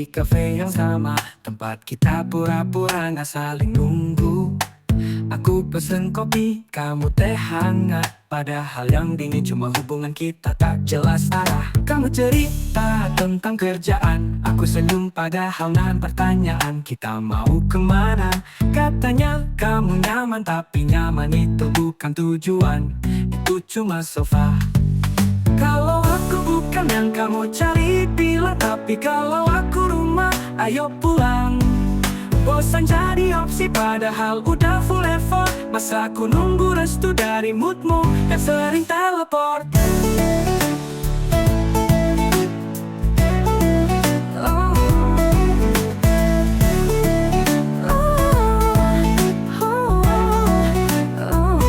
kafe yang sama, tempat kita pura-pura nggak saling nunggu. Aku pesen kopi, kamu teh hangat. Padahal yang dingin cuma hubungan kita tak jelas arah. Kamu cerita tentang kerjaan, aku senyum padahal nahan pertanyaan. Kita mau kemana? Katanya kamu nyaman, tapi nyaman itu bukan tujuan. Itu cuma sofa. Kalau aku bukan yang kamu cari, bilang. Tapi kalau aku rumah, ayo pulang. Bosan jadi opsi padahal udah full effort. Masa aku nunggu restu dari moodmu yang sering teleport. Oh, oh, oh.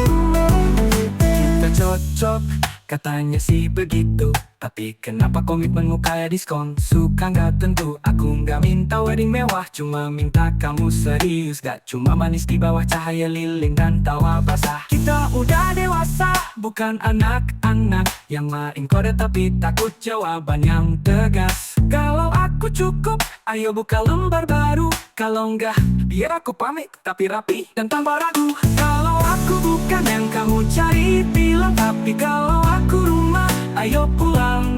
Kita cocok, katanya sih begitu. Tapi kenapa komitmenmu kayak diskon? Suka nggak tentu, aku nggak minta wedding mewah. Cuma minta kamu serius, gak cuma manis di bawah cahaya lilin dan tawa basah. Kita udah dewasa, bukan anak-anak yang main kode tapi takut jawaban yang tegas. Kalau aku cukup, ayo buka lembar baru. Kalau enggak, biar aku pamit tapi rapi dan tanpa ragu. Kalau aku bukan yang kamu cari, bilang. Tapi kalau aku rumah, ayo pulang.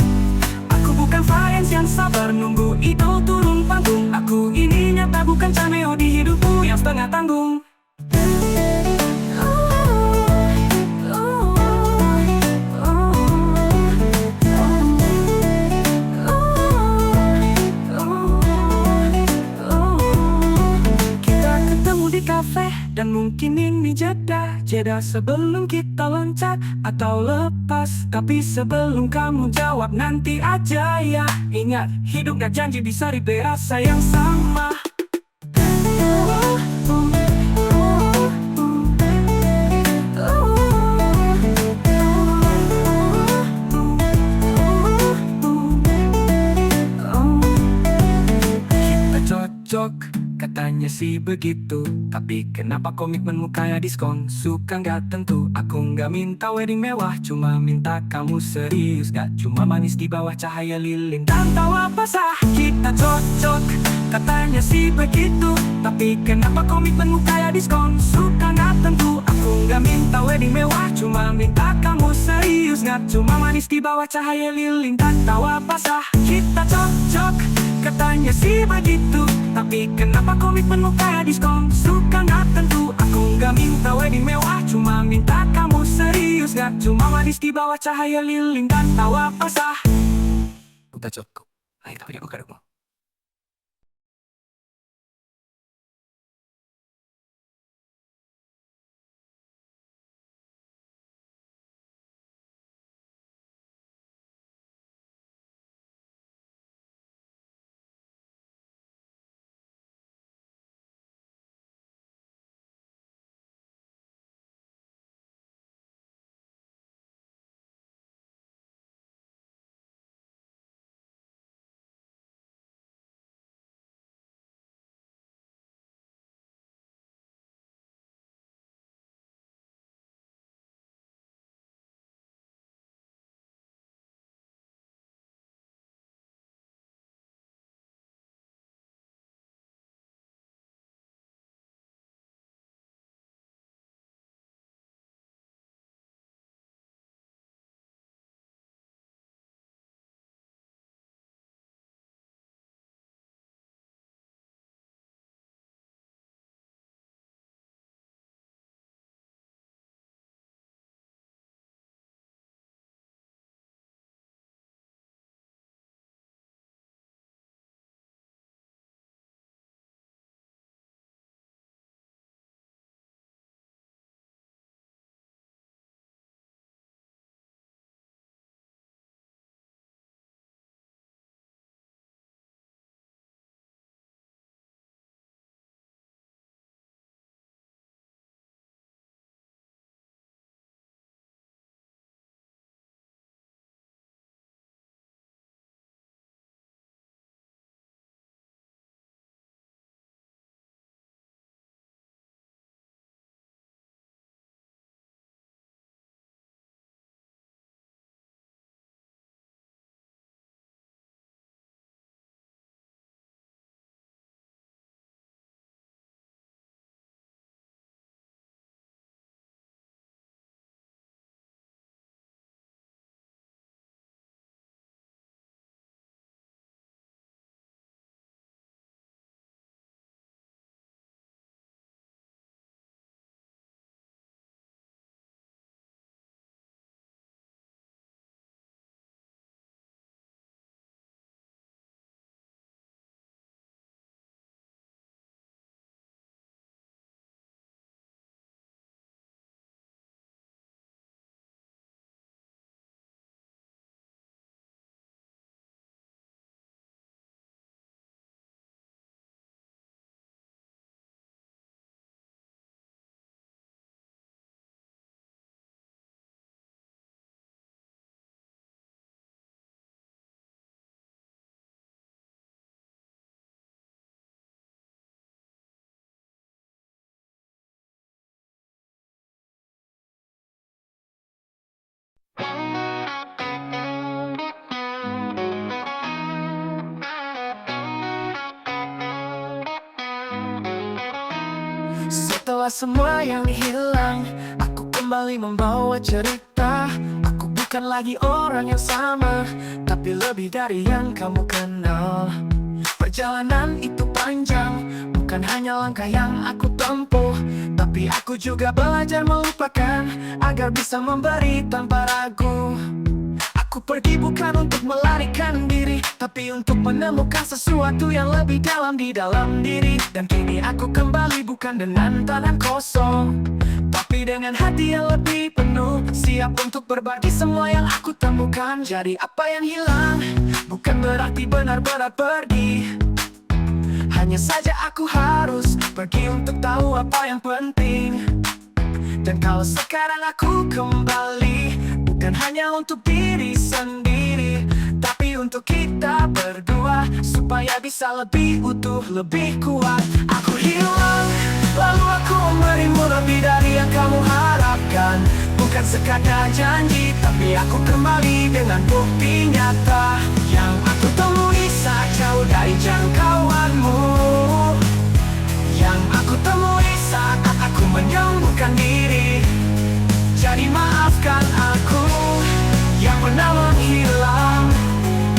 Aku bukan fans yang sabar nunggu idol turun panggung. Aku ini nyata bukan cameo di hidupku yang setengah tanggung. Kita ketemu di kafe dan mungkin ini jeda sebelum kita loncat atau lepas. Tapi sebelum kamu jawab nanti aja ya. Ingat, hidup gak janji bisa diberi rasa yang sama. Kita cocok, katanya sih begitu. Tapi kenapa komitmenmu kayak diskon? Suka nggak tentu, aku nggak minta wedding mewah. Cuma minta kamu serius, gak cuma manis di bawah cahaya lilin dan tawa basah. Kita cocok, katanya sih begitu. Tapi kenapa komitmenmu kayak diskon? Suka nggak tentu, aku nggak minta wedding mewah. Cuma minta kamu serius, gak cuma manis di bawah cahaya lilin dan tawa basah. Kita cocok, katanya sih begitu. Tapi kenapa komitmenmu kayak diskon? Suka nggak tentu, aku nggak minta wedding mewah. Cuma minta kamu serius, gak cuma manis di bawah cahaya lilin dan tawa basah. Udah cukup, ayo kita buka rumah. semua yang hilang. Aku kembali membawa cerita. Aku bukan lagi orang yang sama, tapi lebih dari yang kamu kenal. Perjalanan itu panjang, bukan hanya langkah yang aku tempuh, tapi aku juga belajar melupakan agar bisa memberi tanpa ragu. Aku pergi bukan untuk melarikan diri, tapi untuk menemukan sesuatu yang lebih dalam di dalam diri. Dan kini aku kembali bukan dengan tangan kosong, tapi dengan hati yang lebih penuh, siap untuk berbagi semua yang aku temukan. Jadi apa yang hilang bukan berarti benar-benar pergi, hanya saja aku harus pergi untuk tahu apa yang penting. Dan kalau sekarang aku kembali, bukan hanya untuk diri sendiri, tapi untuk kita berdua, supaya bisa lebih utuh, lebih kuat. Aku hilang, lalu aku memberimu lebih dari yang kamu harapkan. Bukan sekadar janji, tapi aku kembali dengan bukti nyata yang aku temui saat jauh dari jangkauanmu, yang aku temui saat aku menyembuhkan diri. Jadi maafkan aku yang pernah menghilang,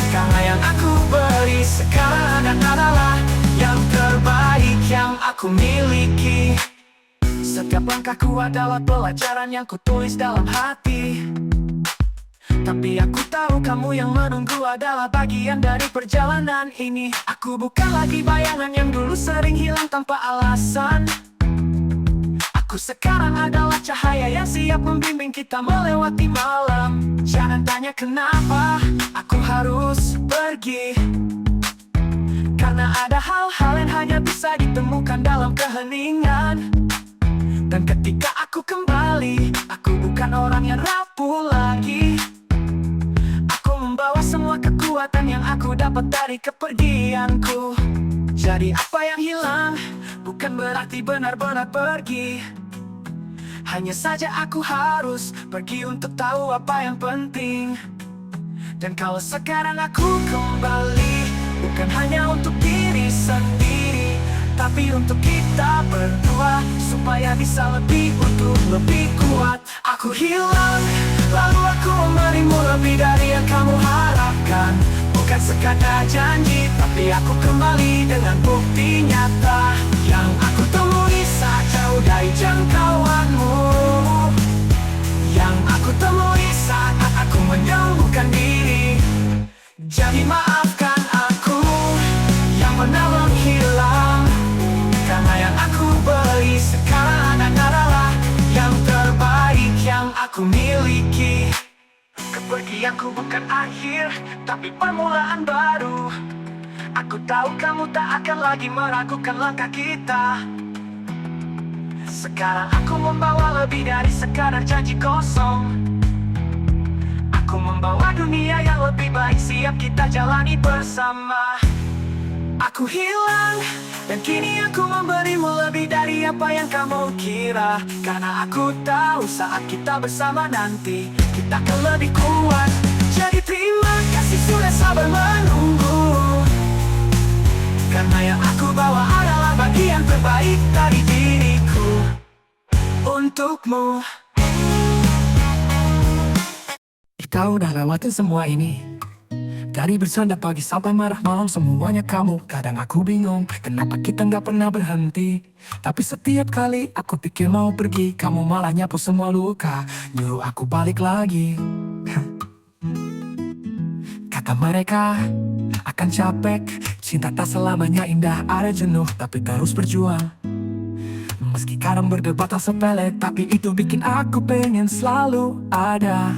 karena yang aku beri sekarang adalah yang terbaik yang aku miliki. Setiap langkahku adalah pelajaran yang kutulis dalam hati, tapi aku tahu kamu yang menunggu adalah bagian dari perjalanan ini. Aku bukan lagi bayangan yang dulu sering hilang tanpa alasan. Aku sekarang adalah cahaya yang siap membimbing kita melewati malam. Jangan tanya kenapa aku harus pergi, karena ada hal-hal yang hanya bisa ditemukan dalam keheningan. Dan ketika aku kembali, aku bukan orang yang rapuh lagi. Aku membawa semua kekuatan yang aku dapat dari kepergianku. Jadi apa yang hilang bukan berarti benar-benar pergi, hanya saja aku harus pergi untuk tahu apa yang penting. Dan kalau sekarang aku kembali, bukan hanya untuk diri sendiri, tapi untuk kita berdua, supaya bisa lebih utuh, lebih kuat. Aku hilang, lalu aku memberimu lebih dari yang kamu harapkan. Bukan sekadar janji, tapi aku kembali dengan bukti nyata yang aku temui saat jauh dari jangkauanmu, yang aku temui saat aku menyembuhkan diri. Jadi maafkan aku yang pernah menghilang, karena yang aku beri sekarang adalah yang terbaik yang aku miliki. Kepergianku bukan akhir, tapi permulaan baru. Aku tahu kamu tak akan lagi meragukan langkah kita. Sekarang aku membawa lebih dari sekadar janji kosong. Aku membawa dunia yang lebih baik, siap kita jalani bersama. Aku hilang, dan kini aku memberimu lebih dari apa yang kamu kira. Karena aku tahu saat kita bersama nanti, kita akan lebih kuat. Jadi terima kasih sudah sabar menunggu, karena yang aku bawa adalah bagian terbaik dari diriku untukmu. Kita udah lewatin semua ini, dari bersanda pagi sampai marah malam, semuanya kamu. Kadang aku bingung, kenapa kita nggak pernah berhenti. Tapi setiap kali aku pikir mau pergi, kamu malah nyapu semua luka, nyuruh aku balik lagi. Kata mereka akan capek, cinta tak selamanya indah, ada jenuh, tapi terus berjuang. Meski kadang berdebat tak sepele, tapi itu bikin aku pengen selalu ada.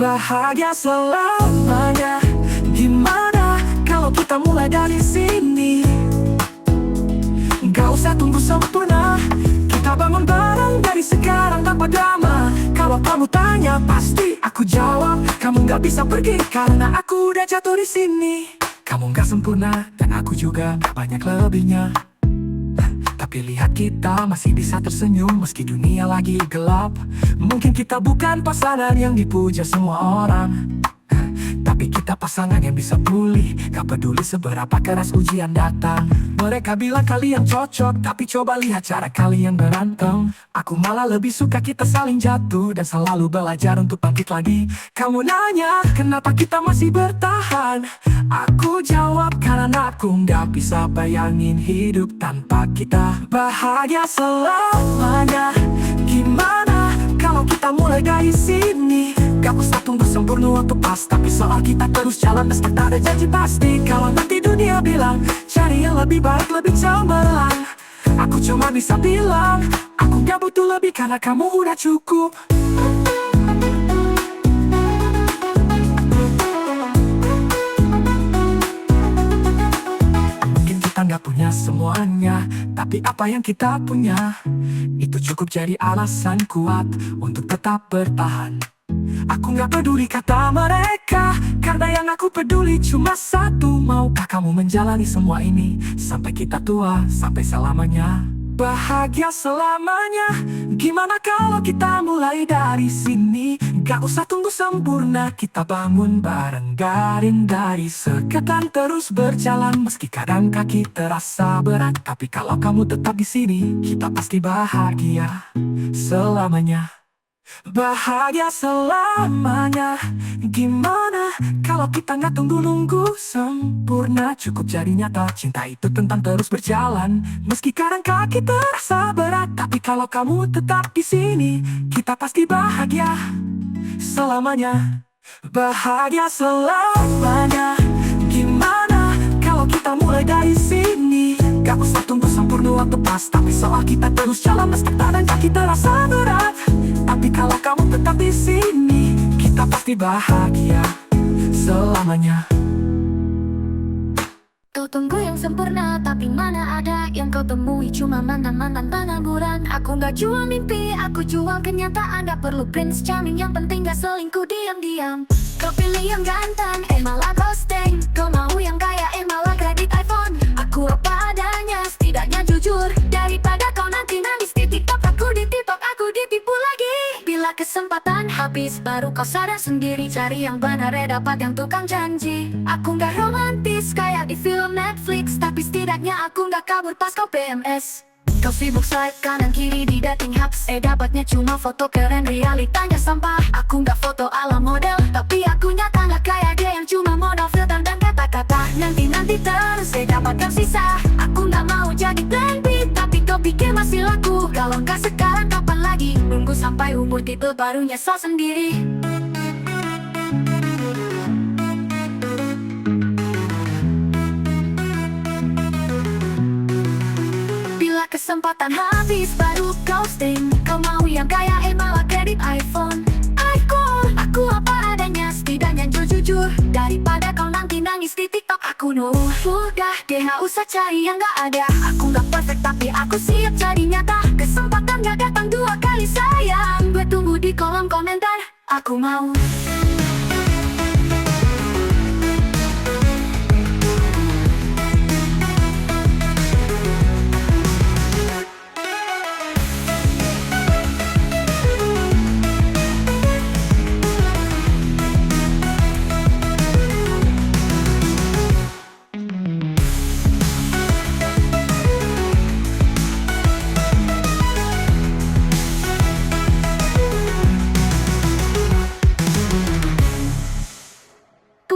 Bahagia selamanya, gimana kalau kita mulai dari sini? Gak usah tunggu sempurna, kita bangun bareng dari sekarang tanpa drama. Kalau kamu tanya pasti aku jawab, kamu gak bisa pergi karena aku udah jatuh di sini. Kamu gak sempurna dan aku juga banyak lebihnya, tapi lihat kita masih bisa tersenyum meski dunia lagi gelap. Mungkin kita bukan pasangan yang dipuja semua orang, tapi Tapi kita pasangan yang bisa pulih, gak peduli seberapa keras ujian datang. Mereka bilang kalian cocok, tapi coba lihat cara kalian berantem. Aku malah lebih suka kita saling jatuh dan selalu belajar untuk bangkit lagi. Kamu nanya, kenapa kita masih bertahan? Aku jawab, karena aku gak bisa bayangin hidup tanpa kita. Bahagia selamanya. Gimana kalau kita mulai dari sini? Gak usah tunggu sempurna waktu pas, tapi soal kita terus jalan meski tak ada janji pasti. Kalau nanti dunia bilang cari yang lebih baik, lebih cemerlang, aku cuma bisa bilang aku gak butuh lebih karena kamu udah cukup. Mungkin kita gak punya semuanya, tapi apa yang kita punya itu cukup jadi alasan kuat untuk tetap bertahan. Aku gak peduli kata mereka, karena yang aku peduli cuma satu. Maukah kamu menjalani semua ini sampai kita tua, sampai selamanya? Bahagia selamanya. Gimana kalau kita mulai dari sini? Gak usah tunggu sempurna, kita bangun bareng, garin dari sekitar terus berjalan. Meski kadang kaki terasa berat, tapi kalau kamu tetap di sini, kita pasti bahagia selamanya. Bahagia selamanya. Gimana kalau kita nggak tunggu-nunggu sempurna, cukup jadi nyata. Cinta itu tentang terus berjalan, meski kadang kaki terasa berat, tapi kalau kamu tetap di sini, kita pasti bahagia selamanya. Bahagia selamanya. Gimana kalau kita mulai dari sini? Gak usah tunggu sempurna waktu pas, tapi soal kita terus jalan meski kadang kaki terasa berat. Tapi kalau kamu tetap di sini, kita pasti bahagia selamanya. Kau tunggu yang sempurna, tapi mana ada yang kau temui cuma mantan-mantan pengangguran. Aku gak jual mimpi, aku jual kenyataan. Gak perlu prince charming, yang penting gak selingkuh diam-diam. Kau pilih yang ganteng, malah ghosting. Kau mau yang kaya, malah kredit iPhone. Aku apa adanya, setidaknya jujur. Daripada kau nanti nangis di TikTok, aku di TikTok, aku ditipu lagi. Bila kesempatan habis, baru kau sadar sendiri. Cari yang benar, dapat yang tukang janji. Aku gak romantis kayak di film Netflix, tapi setidaknya aku gak kabur pas kau PMS. Kau sibuk swipe kanan kiri di dating apps, dapatnya cuma foto keren, realitanya sampah. Aku gak foto ala model, tapi aku nyata gak kayak dia yang cuma modal filter dan kata-kata nanti terus, dapatkan sisa. Aku gak mau jadi plan B, tapi kau pikir masih laku. Kalau gak sekarang kapan lagi? Nunggu sampai umur tiba baru nyesal sendiri. Kesempatan habis baru ghosting. Kau mau yang kaya, malah kredit iPhone. Aku apa adanya, setidaknya jujur. Daripada kau nanti nangis di TikTok, aku udah deh, gak usah cari yang gak ada. Aku gak perfect, tapi aku siap jadi nyata. Kesempatan gak datang dua kali sayang. Gue tunggu di kolom komentar, aku mau.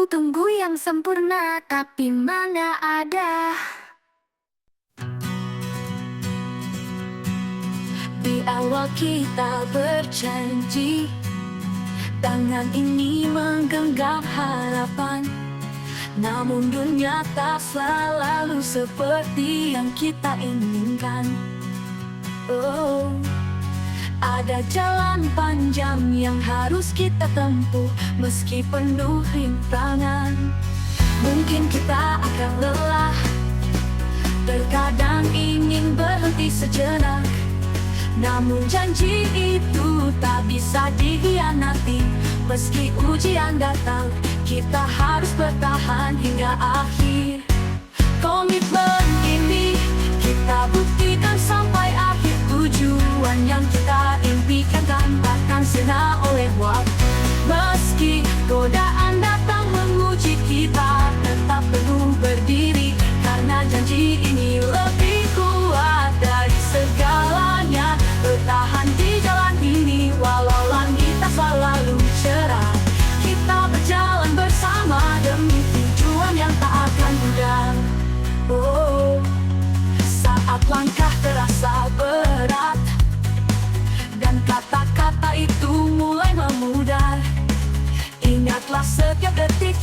Tunggu yang sempurna, tapi mana ada. Di awal kita berjanji, tangan ini menggenggam harapan. Namun dunia tak selalu seperti yang kita inginkan. Ada jalan panjang yang harus kita tempuh, meski penuh rintangan. Mungkin kita akan lelah, terkadang ingin berhenti sejenak. Namun janji itu tak bisa dikhianati. Meski ujian datang, kita harus bertahan hingga akhir. Komitmen ini kita buktikan sampai akhir. Tujuan yang kita impikan kan takkan sirna oleh waktu. Meski godaan datang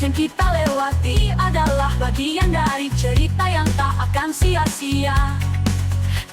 yang kita lewati adalah bagian dari cerita yang tak akan sia-sia.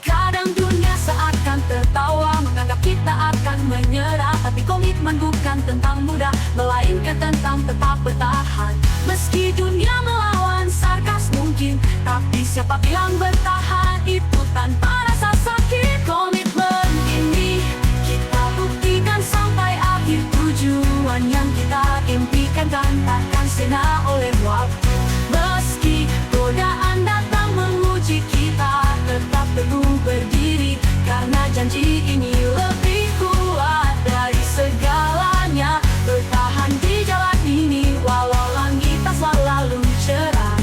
Kadang dunia seakan tertawa, menganggap kita akan menyerah. Tapi komitmen bukan tentang mudah, melainkan tentang tetap bertahan. Meski dunia melawan sarkas mungkin, tapi siapa bilang bertahan itu tanpa rasa sakit. Komitmen ini kita buktikan sampai akhir. Tujuan yang kita impikan kan takkan sirna oleh waktu. Meski godaan datang menguji kita, tetap teguh berdiri, karena janji ini lebih kuat dari segalanya. Bertahan di jalan ini walau langit tak selalu cerah.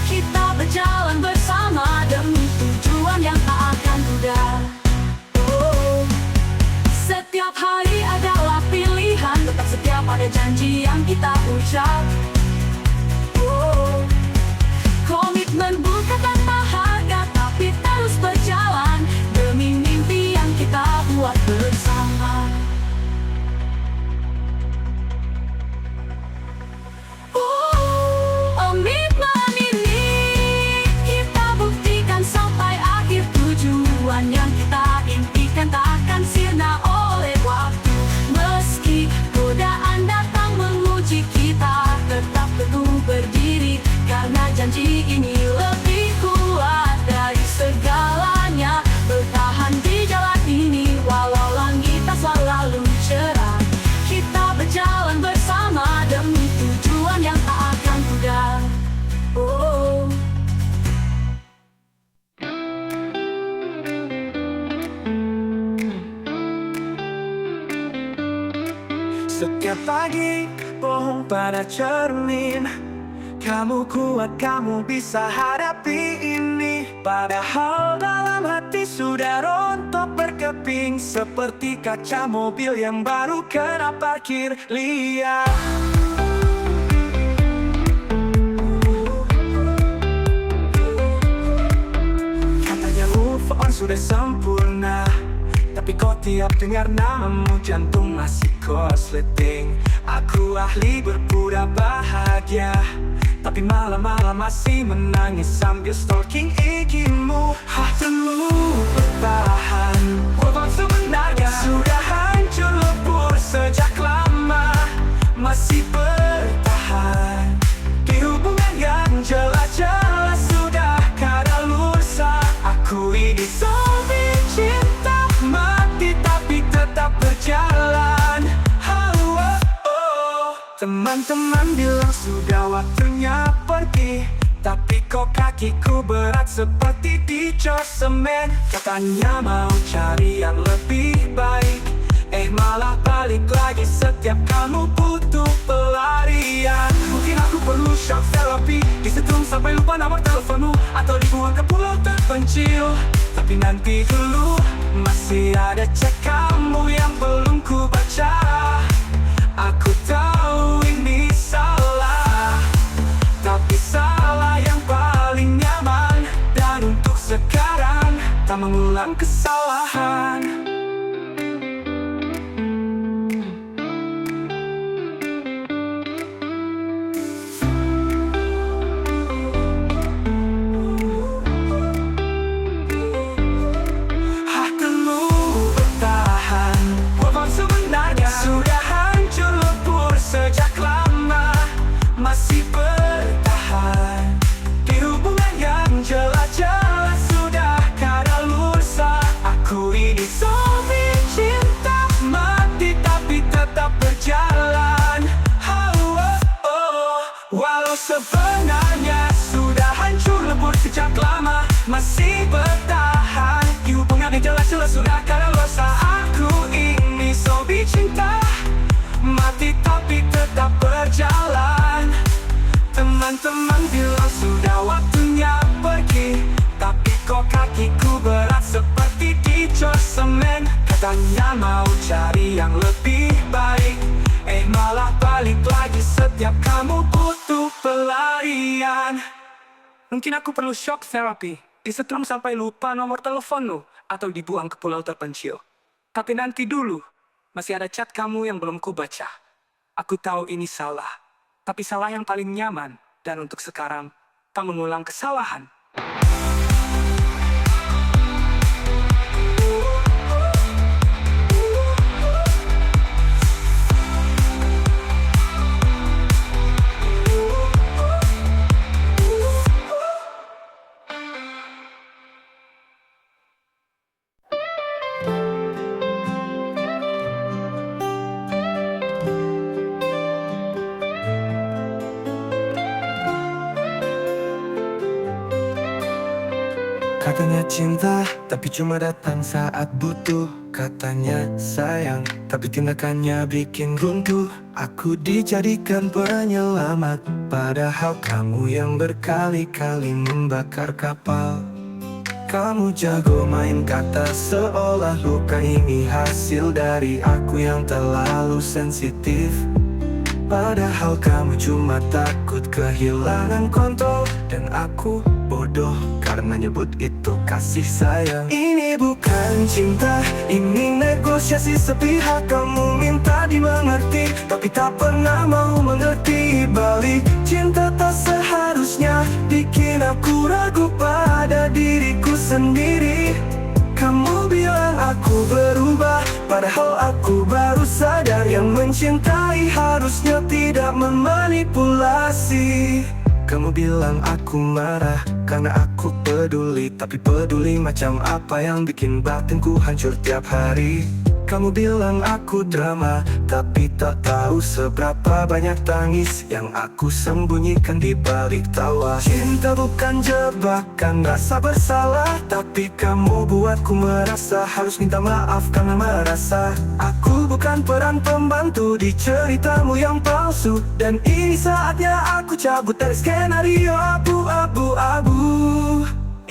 Kita berjalan bersama demi tujuan yang tak akan pudar. Oh, setiap hari adalah pilihan, tetap setia pada janji yang kita ucap. Oh, komitmen bukan tanpa harga, tapi terus berjalan demi mimpi yang kita buat bersama. Komitmen ini kita buktikan sampai akhir. Tujuan yang kita impikan tak akan sirna oleh waktu. Meski godaan datang menguji kita, tetap teguh berdiri, karena janji ini lebih kuat dari segalanya. Bertahan di jalan ini walau langit tak selalu cerah. Kita berjalan bersama demi tujuan yang tak akan pudar. Oh, Setiap pagi bohong pada cermin, kamu kuat, kamu bisa hadapi ini. Padahal dalam hati sudah rontok berkeping, seperti kaca mobil yang baru kena parkir liar. Katanya move on sudah sempurna, tapi kok tiap dengar namamu jantung masih korsleting. Aku ahli berpura bahagia, tapi malam-malam masih menangis sambil stalking IG-mu. Hatimu bertahan, walaupun sebenarnya sudah hancur lebur sejak lama. Masih bertahan di hubungan yang jelas-jelas sudah kadaluarsa. Aku ini zombie cinta mati tapi tetap berjalan. Teman-teman bilang sudah waktunya pergi, tapi kok kakiku berat seperti dicor semen. Katanya mau cari yang lebih baik, malah balik lagi setiap kamu butuh pelarian. Mungkin aku perlu shock therapy, disetrum sampai lupa nomor teleponmu, atau dibuang ke pulau terpencil. Tapi nanti dulu, masih ada chat kamu yang belum ku baca. Aku tahu ini salah, tapi salah yang paling nyaman. Dan untuk sekarang, tak mengulang kesalahan. Hatimu bertahan, walaupun sebenarnya sudah hancur lebur sejak lama. Masih bertahan di hubungan yang jelas-jelas sudah kadaluarsa. Aku ini zombie cinta mati tapi tetap berjalan. Walau sebenarnya sudah hancur lebur sejak lama, masih bertahan di hubungan yang jelas-jelas sudah kadaluarsa. Aku ini zombie cinta mati tapi tetap berjalan. Teman-teman bilang sudah waktunya pergi, tapi kok kakiku berat seperti dicor semen. Katanya mau cari yang lebih baik, malah balik lagi setiap kamu butuh pelarian. Mungkin aku perlu shock therapy, disetrum sampai lupa nomor teleponmu, atau dibuang ke pulau terpencil. Tapi nanti dulu, masih ada chat kamu yang belum ku baca. Aku tahu ini salah, tapi salah yang paling nyaman. Dan untuk sekarang, tak mengulang kesalahan. Katanya cinta, tapi cuma datang saat butuh. Katanya sayang, tapi tindakannya bikin runtuh. Aku dijadikan penyelamat, padahal kamu yang berkali-kali membakar kapal. Kamu jago main kata seolah luka ini hasil dari aku yang terlalu sensitif. Padahal kamu cuma takut kehilangan kontrol. Dan aku bodoh karena nyebut itu kasih sayang. Ini bukan cinta, ini negosiasi sepihak. Kamu minta dimengerti, tapi tak pernah mau mengerti. Balik cinta tak seharusnya bikin aku ragu pada diriku sendiri. Kamu bilang aku berubah, padahal aku baru sadar. Yang mencintai harusnya tidak memanipulasi. Kamu bilang aku marah karena aku peduli, tapi peduli macam apa yang bikin batinku hancur tiap hari. Kamu bilang aku drama, tapi tak tahu seberapa banyak tangis yang aku sembunyikan di balik tawa. Cinta bukan jebakan rasa bersalah, tapi kamu buatku merasa harus minta maaf karena merasa aku bukan peran pembantu di ceritamu yang palsu. Dan ini saatnya aku cabut dari skenario abu-abu.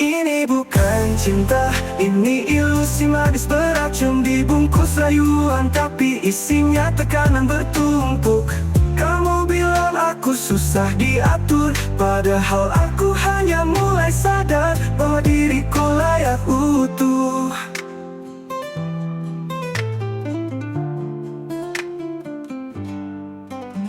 Ini bukan cinta, ini ilusi manis beracun dibungkus rayuan, tapi isinya tekanan bertumpuk. Kamu bilang aku susah diatur, padahal aku hanya mulai sadar bahwa diriku layak utuh.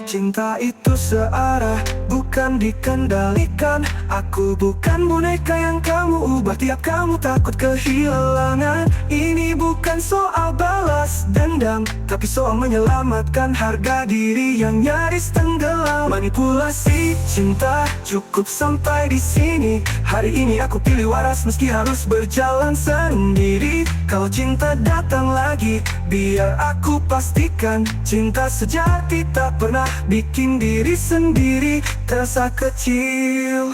Cinta itu searah, bukan dikendalikan. Aku bukan boneka yang kamu ubah tiap kamu takut kehilangan. Ini bukan soal balas dendam, tapi soal menyelamatkan harga diri yang nyaris tenggelam. Manipulasi cinta cukup sampai di sini. Hari ini aku pilih waras meski harus berjalan sendiri. Kalau cinta datang lagi, biar aku pastikan cinta sejati tak pernah bikin diri sendiri terasa kecil.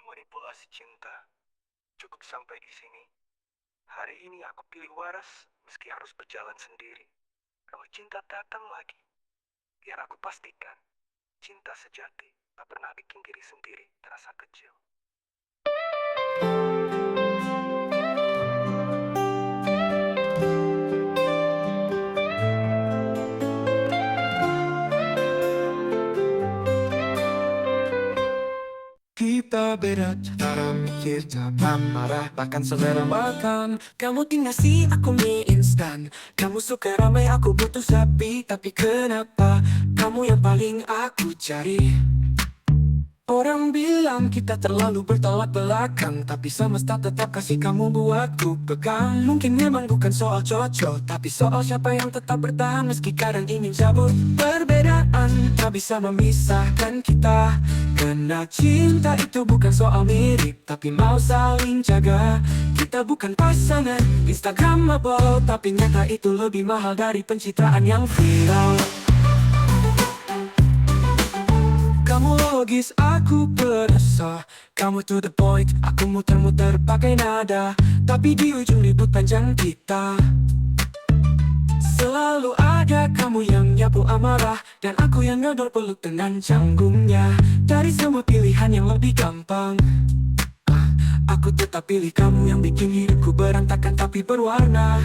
Manipulasi cinta cukup sampai di sini. Hari ini aku pilih waras meski harus berjalan sendiri. Kalau cinta datang lagi, biar aku pastikan cinta sejati tak pernah bikin diri sendiri terasa kecil. Kita beda cara mikir, cara marah, bahkan selera makan. Kamu tinggal nasi, aku mie instan. Kamu suka ramai, aku butuh sepi. Tapi kenapa kamu yang paling aku cari? Orang bilang kita terlalu bertolak belakang, tapi semesta tetap kasih kamu buatku pegang. Mungkin memang bukan soal cocok, tapi soal siapa yang tetap bertahan meski kadang ingin cabut. Perbedaan tak bisa memisahkan kita, karena cinta itu bukan soal mirip, tapi mau saling jaga. Kita bukan pasangan Instagramable, tapi nyata itu lebih mahal dari pencitraan yang viral. Kamu logis, aku perasa kamu to the point. Aku muter-muter pakai nada, tapi di ujung ribut panjang kita selalu ada kamu yang nyapu amarah, dan aku yang ngedor peluk dengan canggungnya. Dari semua pilihan yang lebih gampang, aku tetap pilih kamu yang bikin hidupku berantakan tapi berwarna.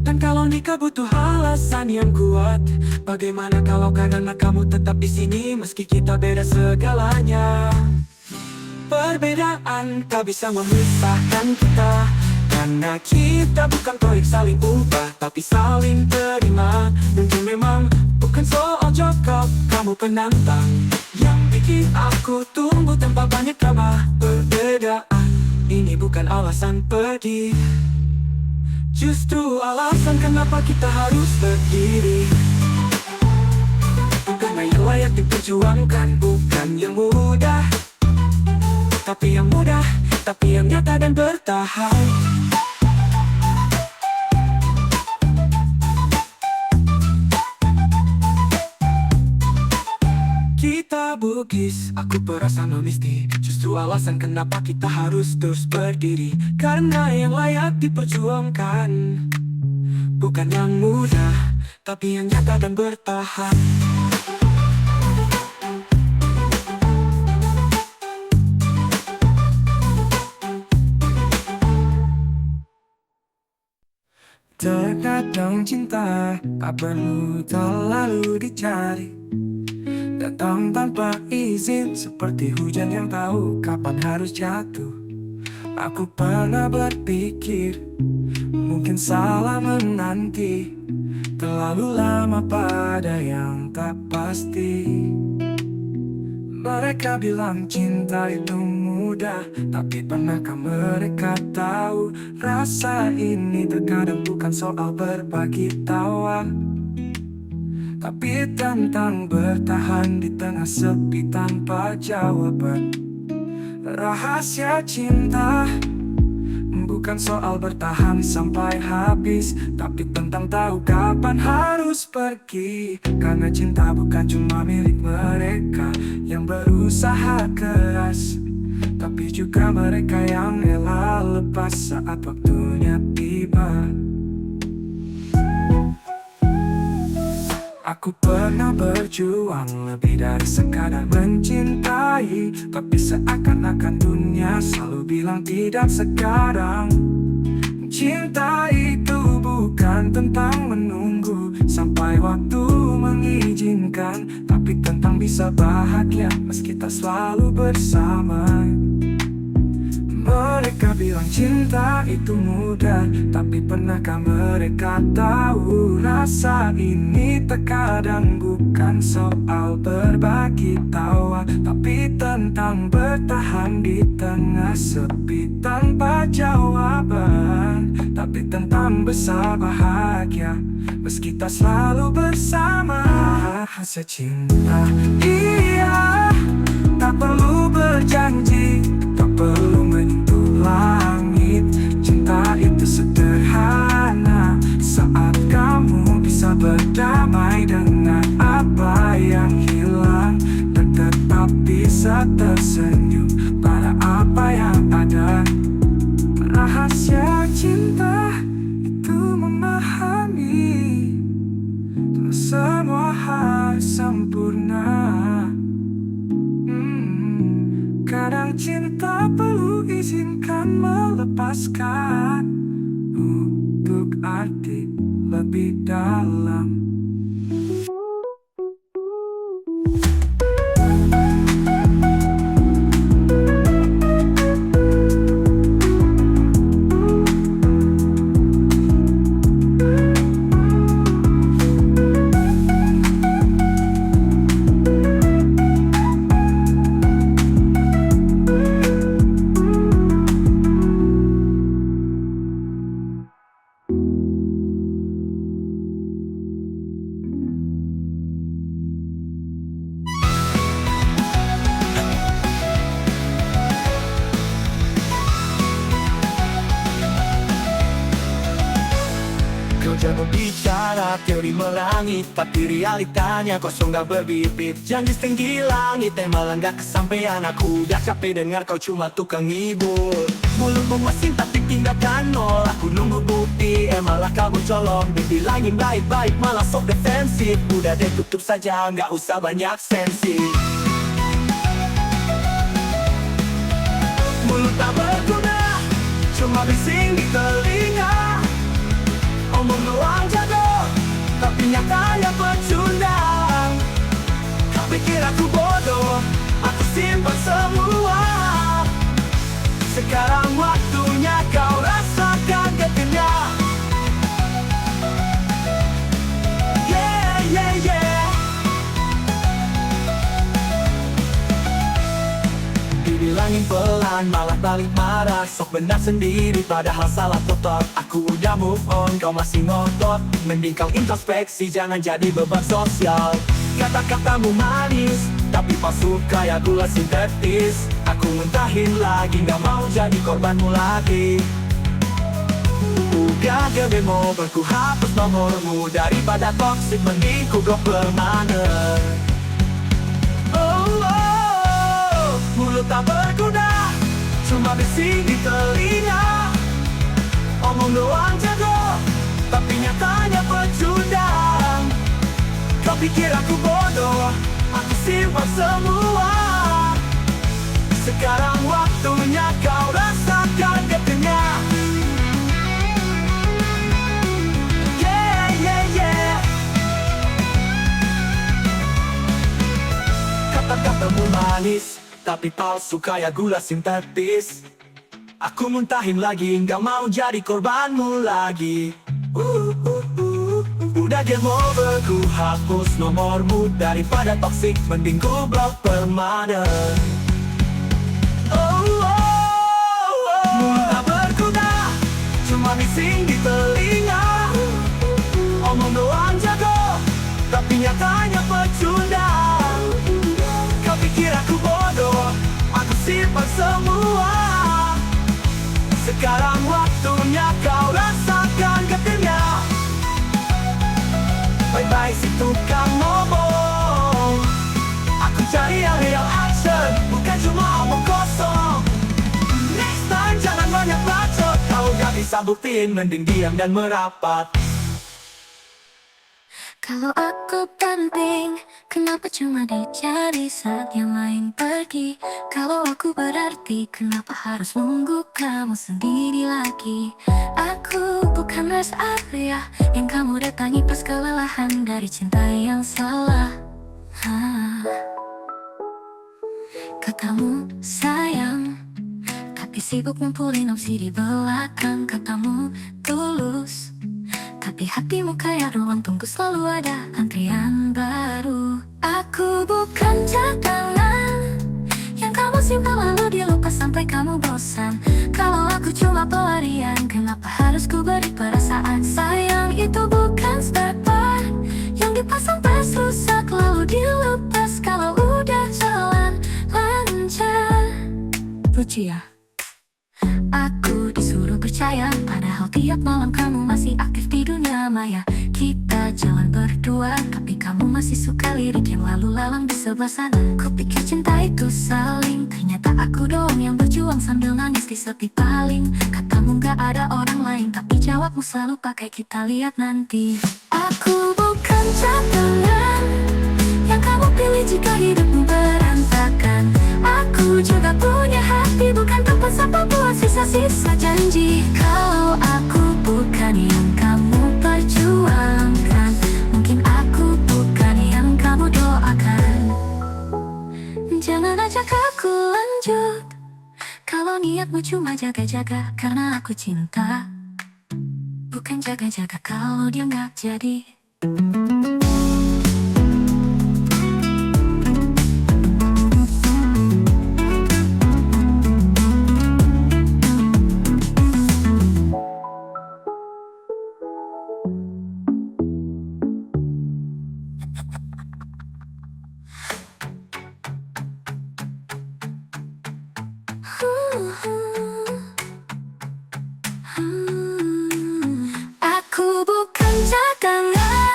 Dan kalau nikah butuh alasan yang kuat, bagaimana kalau karena kamu tetap di sini meski kita beda segalanya. Perbedaan tak bisa memisahkan kita, karena kita bukan proyek saling ubah, tapi saling terima. Mungkin memang bukan soal jodoh, kamu penantang yang bikin aku tumbuh tanpa banyak drama. Perbedaan ini bukan alasan pergi, justru alasan kenapa kita harus berdiri. Karena yang layak diperjuangkan bukan yang mudah, tapi yang mudah, tapi yang nyata dan bertahan. Kita Bugis, aku perasaan honesty, justru alasan kenapa kita harus terus berdiri. Karena yang layak diperjuangkan bukan yang mudah, tapi yang nyata dan bertahan. Terkadang cinta tak perlu terlalu dicari, datang tanpa izin seperti hujan yang tahu kapan harus jatuh. Aku pernah berpikir mungkin salah menanti, terlalu lama pada yang tak pasti. Mereka bilang cinta itu mudah, tapi pernahkah mereka tahu rasa ini terkadang bukan soal berbagi tawa, tapi tentang bertahan di tengah sepi tanpa jawaban. Rahasia cinta bukan soal bertahan sampai habis, tapi tentang tahu kapan harus pergi. Karena cinta bukan cuma milik mereka yang berusaha keras, tapi juga mereka yang rela lepas saat waktunya tiba. Aku pernah berjuang lebih dari sekadar mencintai, tapi seakan-akan dunia selalu bilang tidak sekarang. Cinta itu bukan tentang menunggu sampai waktu mengizinkan, tapi tentang bisa bahagia meski tak selalu bersama. Mereka bilang cinta itu mudah, tapi pernahkah mereka tahu rasa ini terkadang bukan soal berbagi tawa, tapi tentang bertahan di tengah sepi tanpa jawaban, tapi tentang besar bahagia meski tak selalu bersama. Rahasia cinta, iya, tak perlu berjanji, tak perlu menyentuh langit. Cinta itu sederhana saat kamu bisa berdamai dengan apa yang hilang, dan tetap bisa tersenyum pada apa yang ada. Rahasia cinta itu memahami tak semua harus sempurna. Kadang cinta perlu izinkan melepaskan untuk arti lebih dalam. cuma teori melangit, tapi realitanya kosong gak berbibit. Janji setinggi langit malah gak kesampaian. Aku udah capek dengar kau cuma tukang ngibul. Mulut memuasin tapi tindakan nol. Aku nunggu bukti, malah kamu colong. Dibilangin baik-baik malah sok defensif. Udah deh tutup saja, gak usah banyak sensi. Mulut tak berguna, cuma bising di telinga. Omong doang jago, tapi nyatanya pecundang. Kau pikir aku bodoh, aku simpan semua. Sekarang waktunya kau rasakan getahnya. Yeah, yeah, yeah. Dibilangin pelan, malah balik marah. Sok benar sendiri, padahal salah total. Aku udah move on, kau masih ngotot. Mending kau introspeksi, jangan jadi beban sosial. Kata-katamu manis, tapi palsu kayak gula sintetis. Aku muntahin lagi, gak mau jadi korbanmu lagi. Udah gede mau ku hapus nomormu. Daripada toxic, mending ku blok permanen. Mulut tak berguna, cuma bising di telinga. Omong doang jago, tapi nyatanya pecundang. Kau pikir aku bodoh, aku simpan semua. Sekarang waktunya kau rasakan getahnya. Yeah, yeah, yeah. Kata-katamu manis, tapi palsu kayak gula sintetis. Aku muntahin lagi, gak mau jadi korbanmu lagi. Udah game over, ku hapus nomormu. Daripada toxic, mending ku blok permanen. Mulut tak berguna, cuma bising di telinga. Omong doang jago, tapi nyatanya pecundang. Kau pikir aku bodoh, aku simpan semua. Sekarang waktunya kau rasakan getahnya. Bye-bye si tukang ngomong. Aku cari yang real action, bukan cuma omong kosong. Next time jangan banyak bacot. Kau gak bisa buktiin, mending diam dan merapat. Kalau aku penting, kenapa cuma dicari saat yang lain pergi? Kalau aku berarti, kenapa harus nunggu kamu sendiri lagi? Aku bukan rest area yang kamu datangi pas kelelahan dari cinta yang salah. Katamu sayang, tapi sibuk ngumpulin opsi di belakang. Katamu tulus, tapi hatimu kayak ruang tunggu, selalu ada antrian baru. Aku bukan cadangan yang kamu simpan lalu dilepas sampai kamu bosan. Kalau aku cuma pelarian, kenapa harus ku beri perasaan? Sayang itu bukan spare part yang dipasang pas rusak lalu dilepas kalau udah jalan lancar. Lucia. Aku disuruh percaya, padahal tiap malam kamu masih aktif di dunia maya. Kita jalan berdua, tapi kamu masih suka lirik yang lalu lalang di sebelah sana. Kupikir cinta itu saling, ternyata aku doang yang berjuang sambil nangis di sepi paling. Katamu gak ada orang lain, tapi jawabmu selalu pakai kita lihat nanti. Aku bukan cadangan yang kamu pilih jika hidupmu berantakan. Aku juga punya hati, bukan tempat sampah buat sisa-sisa janji. Kalau aku bukan yang kamu perjuangkan, mungkin aku bukan yang kamu doakan. Jangan ajak aku lanjut kalau niatmu cuma jaga-jaga karena aku cinta. Bukan jaga-jaga kalau dia nggak jadi. Aku bukan cadangan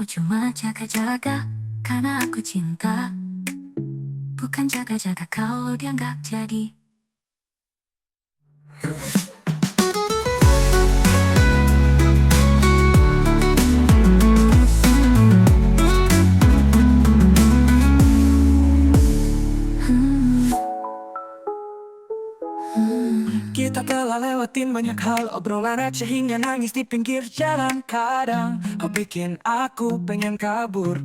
mau cuma jaga-jaga karena aku cinta. Bukan jaga-jaga kalau dia nggak jadi. Kita telah lewatin banyak hal, obrolan receh hingga nangis di pinggir jalan. Kadang kau bikin aku pengen kabur.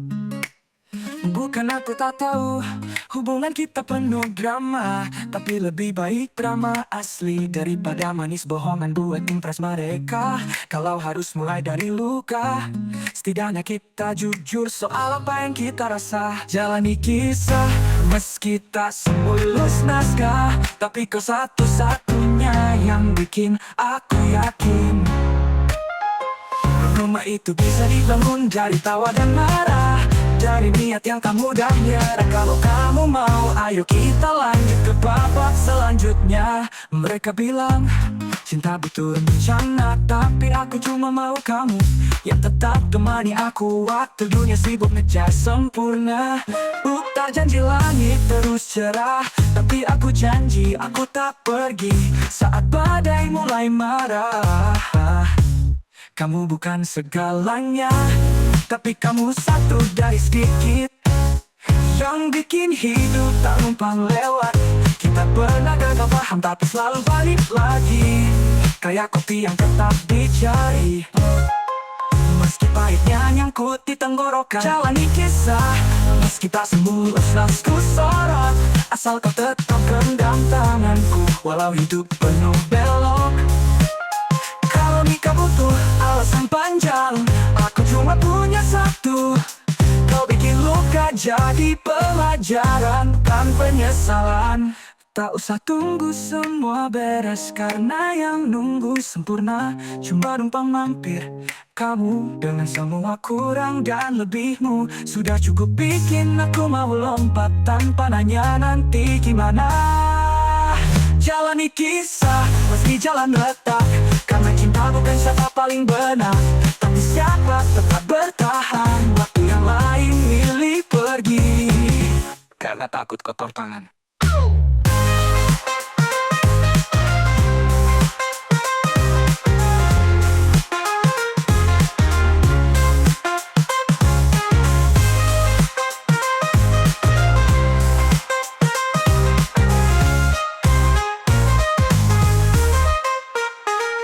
Bukan aku tak tahu, hubungan kita penuh drama, tapi lebih baik drama asli daripada manis bohongan buat impress mereka. Kalau harus mulai dari luka, setidaknya kita jujur soal apa yang kita rasa. Jalani kisah meski tak semulus naskah, tapi kau satu-satunya yang bikin aku yakin rumah itu bisa dibangun dari tawa dan marah, dari niat yang tak mudah menyerah. Kalau kamu mau, ayo kita lanjut ke babak selanjutnya. Mereka bilang cinta butuh rencana, tapi aku cuma mau kamu yang tetap temani aku waktu dunia sibuk ngejar sempurna. Bukan janji langit terus cerah, tapi aku janji aku tak pergi saat badai mulai marah. Kamu bukan segalanya, tapi kamu satu dari sedikit yang bikin hidup tak numpang lewat. Kita pernah gagal paham tapi selalu balik lagi, kayak kopi yang tetap dicari meski pahitnya nyangkut di tenggorokan. Jalani kisah meski tak semulus nasku sorot, asal kau tetap genggam tanganku walau hidup penuh belok. Kalau nikah butuh alasan panjang, aku cuma punya satu. Kau bikin luka jadi pelajaran, kan penyesalan. Tak usah tunggu semua beres, karena yang nunggu sempurna cuma numpang mampir. Kamu dengan semua kurang dan lebihmu sudah cukup bikin aku mau lompat tanpa nanya nanti gimana. Jalani kisah meski jalan retak, karena cinta bukan siapa paling benar, tapi siapa tetap bertahan waktu yang lain milih pergi karena takut kotor tangan.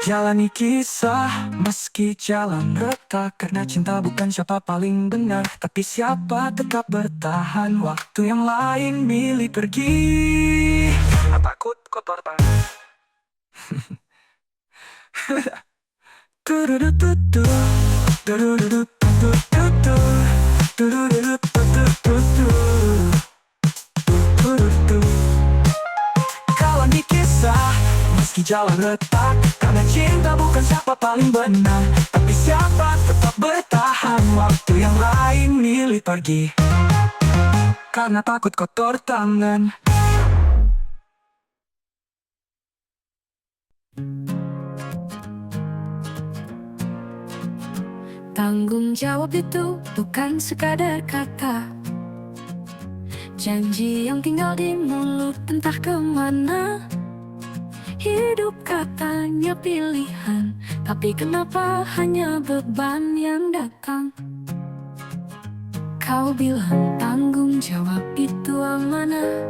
Jalani kisah meski jalan retak, karena cinta bukan siapa paling benar, tapi siapa tetap bertahan waktu yang lain milih pergi karena takut kotor tangan. Tududududu, tudududududu, tudududududu, tudududu. Kalau di kisah meski jalan retak, karena cinta bukan siapa paling benar, tapi siapa tetap bertahan waktu yang lain milih pergi karena takut kotor tangan. Tanggung jawab itu bukan sekadar kata, janji yang tinggal di mulut entah kemana. Hidup katanya pilihan, tapi kenapa hanya beban yang datang? Kau bilang tanggung jawab itu amanah,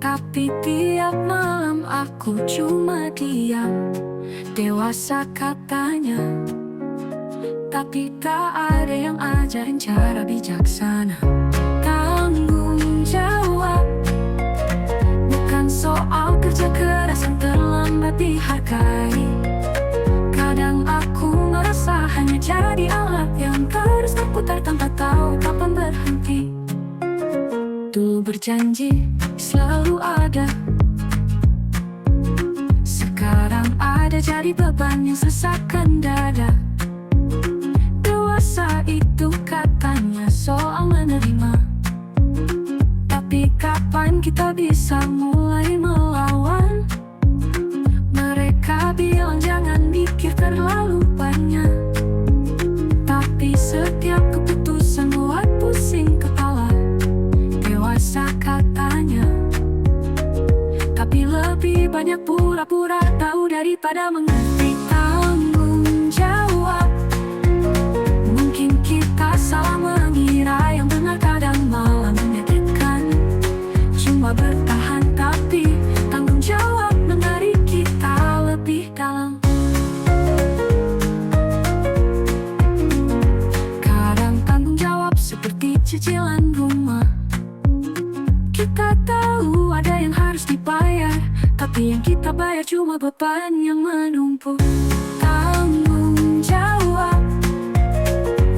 tapi tiap malam aku cuma diam. Dewasa katanya, tapi tak ada yang ajarin cara bijaksana. Tanggung jawab bukan soal kerja keras yang terlambat dihargai. Kadang aku merasa hanya jadi alat yang terus berputar tanpa tahu kapan berhenti. Dulu berjanji selalu ada, sekarang ada jadi beban yang sesakkan dada. Dewasa itu katanya soal menerima, tapi kapan kita bisa mulai melawan? Mereka bilang jangan mikir terlalu banyak, tapi setiap banyak pura-pura tahu daripada mengerti. Tanggung jawab. Mungkin kita salah mengira yang benar kadang malah menyakitkan. Cuma bertahan tapi tanggung jawab menarik kita lebih dalam. Kadang tanggung jawab seperti cicilan rumah. Kita tahu ada yang harus dibayar, tapi yang kita bayar cuma beban yang menumpuk. Tanggung jawab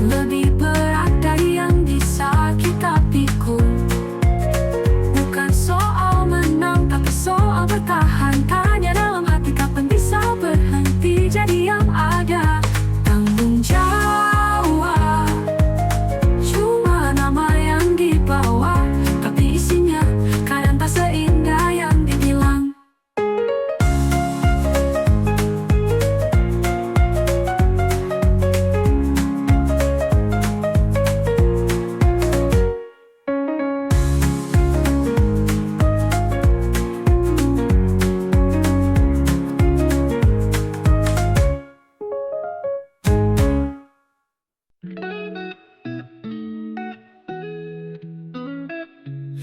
lebih berat dari yang bisa kita pikul. Bukan soal menang, tapi soal bertahan. Tanya dalam hati kapan bisa berhenti jadi yang ada. Tanggung jawab cuma nama yang dibawa, tapi isinya kadang tak seindah yang dibilang.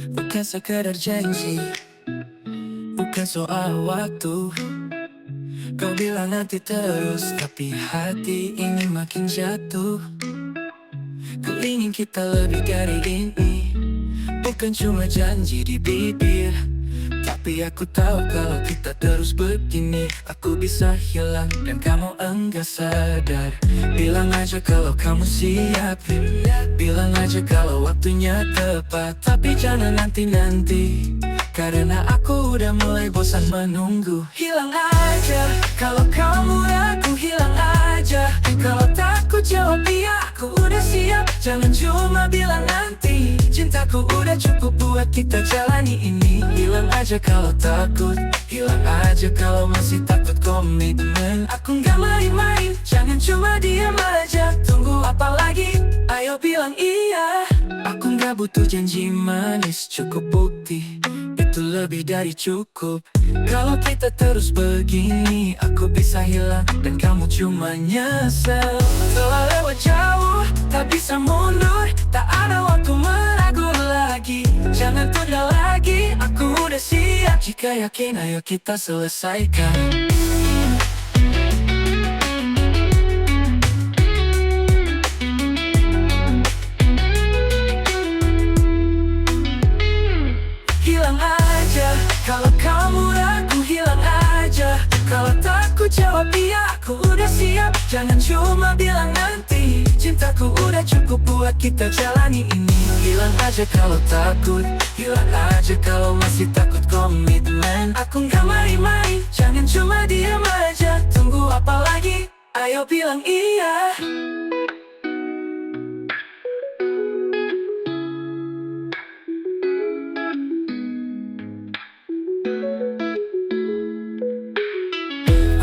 Bukan sekedar janji, bukan soal waktu. Kau bilang nanti terus, tapi hati ini makin jatuh. Kau ingin kita lebih dari ini, bukan cuma janji di bibir. Tapi aku tahu kalau kita terus begini, aku bisa hilang dan kamu enggak sadar. Bilang aja kalau kamu siap, bilang aja kalau waktunya tepat. Tapi jangan nanti-nanti, karena aku udah mulai bosan menunggu. Hilang aja kalau kamu ragu, hilang aja kalau takut jawab iya, aku udah siap. Jangan cuma bilang nanti, cintaku udah cukup buat kita jalani ini. Hilang aja kalau takut, hilang aja kalau masih takut komitmen. Aku nggak main-main, jangan cuma diam aja. Tunggu apa lagi, ayo bilang iya. Aku nggak butuh janji manis, cukup bukti itu lebih dari cukup. Kalau kita terus begini, aku bisa hilang dan kamu cuma nyesel. Telah lewat jauh, tak bisa mundur, tak ada waktu meragu lagi. Jangan tunda lagi, aku udah siap. Jika yakin, ayo kita selesaikan. Hilang aja kalau kamu ragu, hilang aja kalau takut jawab iya, aku udah siap. Jangan cuma bilang nanti, cintaku udah cukup buat kita jalani ini. Hilang aja kalau takut, hilang aja kalau masih takut komitmen. Aku nggak main-main, jangan cuma diam aja. Tunggu apa lagi, ayo bilang iya.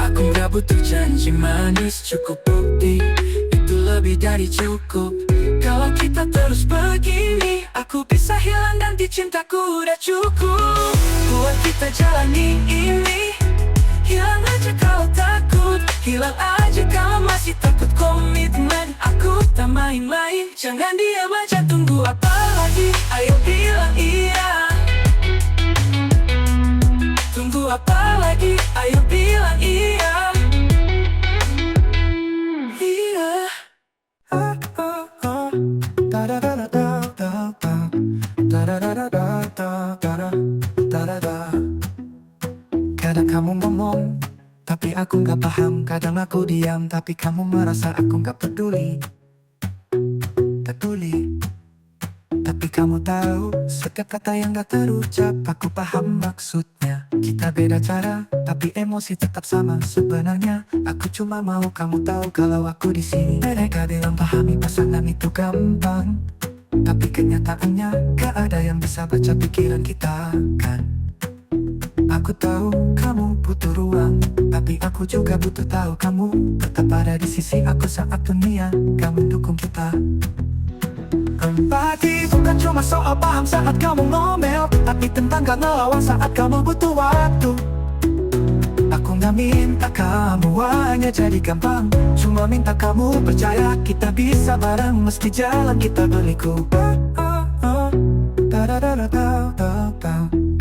Aku gak butuh janji manis, cukup bukti itu lebih dari cukup. Kalau kita terus begini, aku bisa hilang dan di cintaku udah cukup buat kita jalani ini. Hilang aja kalau takut, hilang aja kalau masih takut komitmen. Aku tak main-main, jangan diam aja. Tunggu apa lagi, ayo bilang iya. Tunggu apa lagi, ayo bilang iya. Iya. Kadang kamu ngomong, tapi aku gak paham. Kadang aku diam, tapi kamu merasa aku gak peduli. Peduli. Tapi kamu tahu, setiap kata yang gak terucap, aku paham maksudnya. Kita beda cara, tapi emosi tetap sama. Sebenarnya, aku cuma mau kamu tahu kalau aku di sini. Mereka bilang pahami pasangan itu gampang, tapi kenyataannya gak ada yang bisa baca pikiran kita, kan? Aku tahu kamu butuh ruang, tapi aku juga butuh tahu kamu tetap ada di sisi aku saat dunia gak mendukung kita. Empati bukan cuma soal paham saat kamu ngomel, tapi tentang gak ngelawan saat kamu butuh waktu. Aku nggak minta kamu hanya jadi gampang, cuma minta kamu percaya kita bisa bareng meski jalan kita berliku.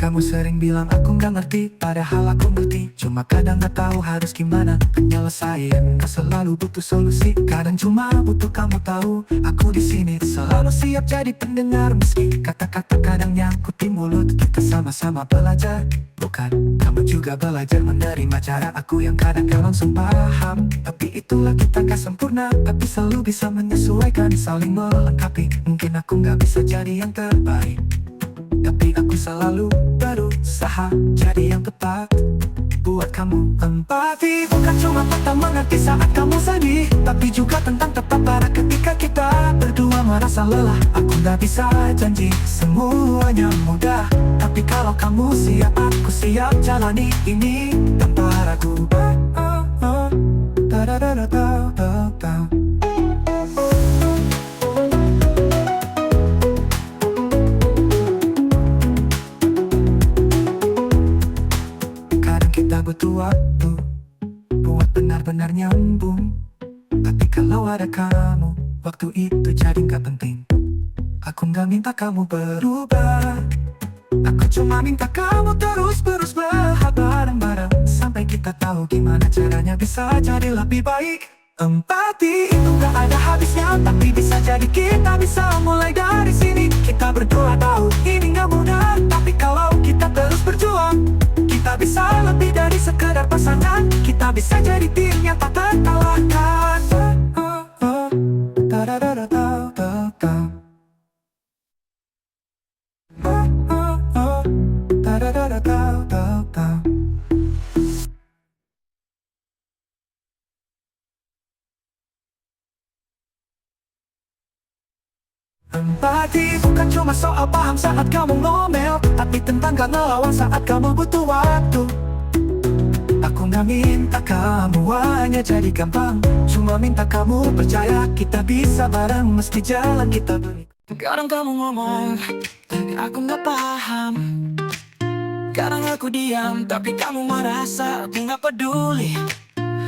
Kamu sering bilang aku nggak ngerti, padahal aku ngerti. Cuma kadang nggak tahu harus gimana nyelesain. Gak selalu butuh solusi, kadang cuma butuh kamu tahu. Aku di sini selalu siap jadi pendengar, meski kata-kata kadang nyangkut di mulut. Kita sama-sama belajar, bukan? Kamu juga belajar menerima cara aku yang kadang gak langsung paham. Tapi itulah kita gak sempurna, tapi selalu bisa menyesuaikan, saling melengkapi. Mungkin aku gak bisa jadi yang terbaik, tapi aku selalu berusaha jadi yang tepat buat kamu. Empati bukan cuma tentang mengerti saat kamu sedih, tapi juga tentang tepat pada ketika kita berdua merasa lelah. Aku gak bisa janji semuanya mudah, tapi kalau kamu siap, aku siap jalani ini tanpa ragu. Kita butuh waktu buat benar-benar nyambung, tapi kalau ada kamu, waktu itu jadi gak penting. Aku gak minta kamu berubah, aku cuma minta kamu terus bareng-bareng sampai kita tahu gimana caranya bisa jadi lebih baik. Empati itu gak ada habisnya, tapi bisa jadi kita bisa mulai dari sini. Kita berdua tahu ini gak mudah, tapi kalau kita terus berjuang, kita bisa lebih dari sekedar pasangan. Kita bisa jadi tim yang tak terkalahkan. Empati bukan cuma soal paham saat kamu ngomel, tapi tentang gak ngelawan saat kamu butuh waktu. Aku gak minta kamu hanya jadi gampang, cuma minta kamu percaya kita bisa bareng meski jalan kita berliku. Kadang kamu ngomong, tapi aku gak paham. Kadang aku diam, tapi kamu merasa aku gak peduli.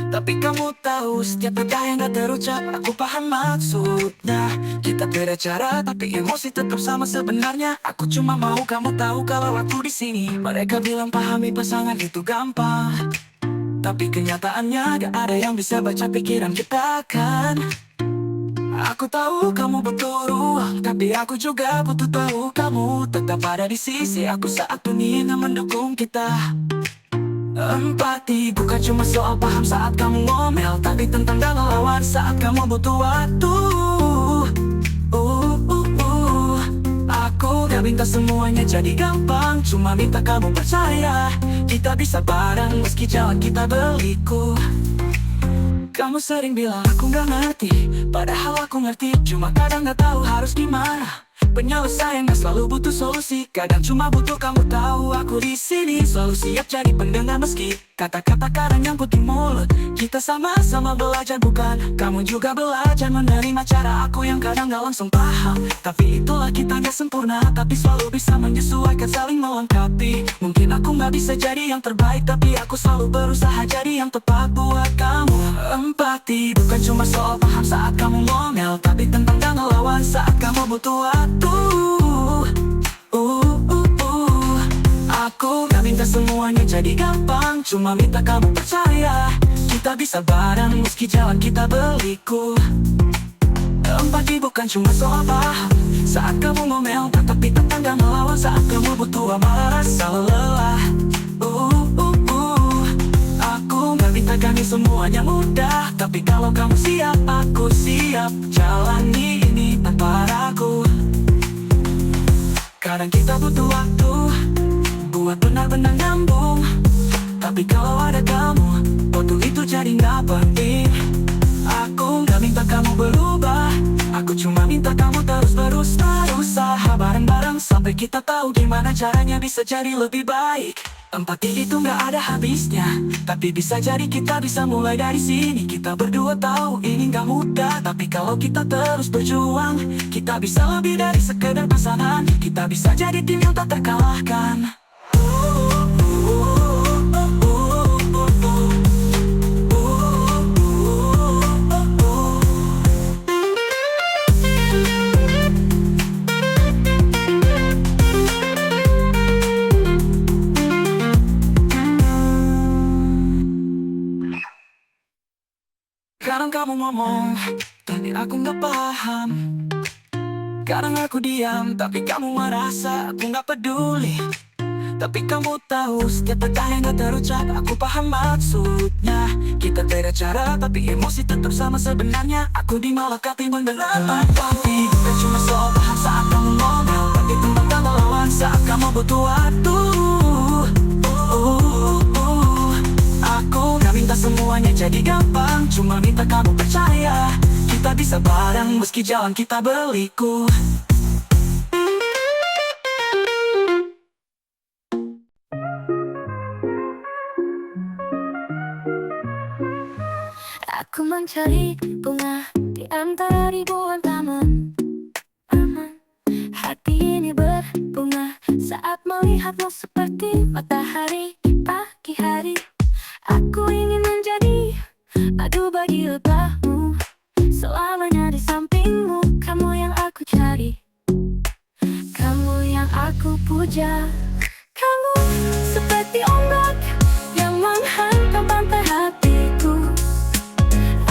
Tapi kamu tahu setiap kata yang gak terucap, aku paham maksudnya. Kita beda cara, tapi emosi tetap sama sebenarnya. Aku cuma mau kamu tahu kalau aku di sini. Mereka bilang pahami pasangan itu gampang, tapi kenyataannya gak ada yang bisa baca pikiran kita kan. Aku tahu kamu butuh ruang, tapi aku juga butuh tahu kamu tetap ada di sisi aku saat dunia mendukung kita. Empati bukan cuma soal paham saat kamu ngomel, tapi tentang gak ngelawan saat kamu butuh waktu. Aku gak minta semuanya jadi gampang, cuma minta kamu percaya kita bisa bareng meski jalan kita berliku. Kamu sering bilang aku gak ngerti, padahal aku ngerti. Cuma kadang gak tahu harus gimana. Penyelesaian gak selalu butuh solusi, kadang cuma butuh kamu tahu aku di sini. Selalu siap jadi pendengar meski kata-kata kadang nyangkut di mulut. Kita sama-sama belajar bukan? Kamu juga belajar menerima cara aku yang kadang gak langsung paham. Tapi itulah kita gak sempurna, tapi selalu bisa menyesuaikan, saling melengkapi. Mungkin aku gak bisa jadi yang terbaik, tapi aku selalu berusaha jadi yang tepat buat kamu. Empati bukan cuma soal paham saat kamu ngomel, tapi tentang gak ngelawan saat kamu butuh waktu. Aku gak minta semuanya jadi gampang, cuma minta kamu percaya kita bisa bareng meski jalan kita berliku. Empati bukan cuma soal paham saat kamu ngomel, tapi tentang gak ngelawan saat kamu butuh merasa lelah. Aku gak minta kami semuanya mudah, tapi kalau kamu siap, aku siap jalani ini tanpa ragu. Kadang kita butuh waktu buat benar-benar nyambung, tapi kalau ada kamu, waktu itu jadi gak penting. Aku gak minta kamu berubah, aku cuma minta kamu terus berusaha bareng-bareng sampai kita tahu gimana caranya bisa jadi lebih baik. Empati itu gak ada habisnya, tapi bisa jadi kita bisa mulai dari sini. Kita berdua tahu ini gak mudah, tapi kalau kita terus berjuang, kita bisa lebih dari sekedar pasangan. Kita bisa jadi tim yang tak terkalahkan. ngomong, tapi aku nggak paham. Kadang aku diam, tapi kamu merasa aku nggak peduli. Tapi kamu tahu, setiap kata yang gak terucap, aku paham maksudnya. Kita beda cara, tapi emosi tetap sama sebenarnya. Aku di malah ketimbang berapa. Tapi kita cuma soal paham saat kamu ngomel, tapi tentang kamu lawan saat kamu butuh waktu. Aku gak minta semuanya jadi gampang, cuma minta kamu percaya kita bisa bareng meski jalan kita berliku. Aku mencari bunga di antara ribuan taman. Hati ini berbunga saat melihatmu seperti matahari di pagi hari. Aku ingin menjadi madu bagi lebahmu, selamanya di sampingmu. Kamu yang aku cari, kamu yang aku puja. Kamu seperti ombak yang menghantam pantai hatiku.